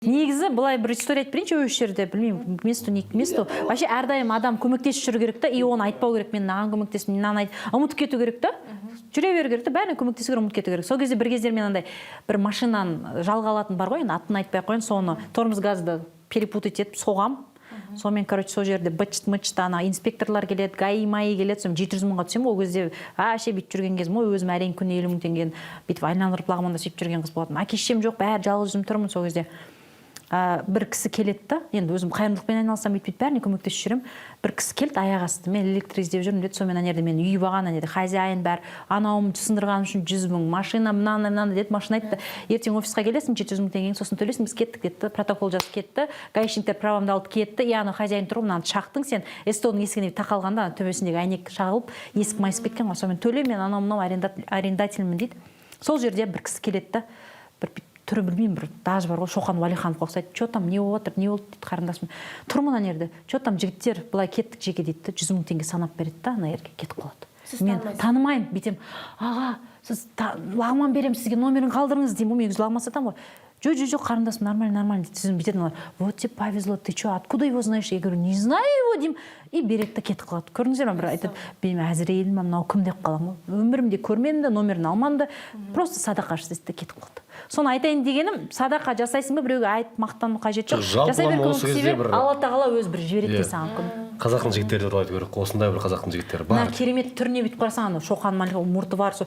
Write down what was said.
Негізі былай бір история айтып берейінші өз жерде, білмеймін, к месту, не к месту. Вообще әрдайым адам көмектесіп жүру керек та, и оны айтпау керек, мен мынаған көмектестім, мынаны айт, ұмытып кету керек та. Жүре беру керек та, бәріне көмектесу керек, ұмытып кету керек. Сол кезде бір кездер мен андай бір машинаны жалға алатын бар ғой, енді атын айтпай ақ қояйын, соны тормоз газды перепутать етіп соғам. Сонымен, короче, сол жерде бычт-мычт ана инспекторлар келеді, гаи-маи келеді, соны 700 мыңға түсем, ол кезде ше бүйтіп жүрген кезім, өзім әрең күні 50 мың теңгені бүйтіп айналдырып лагманда сөйтіп жүрген қыз болатын. Әке-шешем жоқ, бәрі жалғыз өзім тұрмын сол кезде. Бір кісі келеді да, енді өзім қайырымдылықпен айналысам, бүйтіп бәріне көмектесіп жүрем. Бір кісі келді, аяқ асты, мен электр іздеп жүрмін деді, сонымен ана жерде мен үй баған, ана жерде хозяин бәрі, анауым сындырғаным үшін 100 мың, машина мынаны деді, машина айтты, ертең офисқа келесің, 700 мың теңгені сосын төлесің, біз кеттік деді, протокол жазып кетті, гаишниктер правамды алып кетті, ана хозяин тұр, мынаны шақтың сен, СТО-ның есігіне тақалғанда, төбесіндегі әйнек шағылып, есік майысып кеткен ғой, сонымен төле, мен анау арендательмін дейді. Сол жерде бір кісі келеді да, бір түрі білмеймін, бір даже бар ғой, Шоқан Уәлиханов ұқсайды. Че там, не болып отыр, не болды дейді қарындасым. Тұрмын ана жерде. Че там жігіттер былай кеттік жеке дейді, 100 мың теңге санап береді да, ана жерге кетіп қалады. Мен танымаймын, бүйтем. Аға, сіз лагман беремін сізге, номерін қалдырыңыз деймін, мен лагман сатамын ғой. Жоқ, қарындасым, нормально дейді. Сіздің бүйтетін олар. Вот тебе повезло, ты что, откуда его знаешь? Я говорю, не знаю его деймін. И береді да кетіп қалады. Көрдіңіздер ме, бір айтады, білмеймін, әзірейіл ме, мынау кім деп қаламын ғой. Өмірімде көрмедім де, номерін алмадым да, просто садақа жасайды да кетіп қалды. Соны айтайын дегенім, садақа жасайсың ба, біреуге айтып мақтану қажет жоқ. Жасай бер, көмектесе бер, Алла тағала өзі бір жібереді саған күн. Қазақтың жігіттері туралы айту керек. Осындай бір қазақтың жігіттері бар. Керемет түріне бүйтіп қарасаң, Шоқан мұрты бар,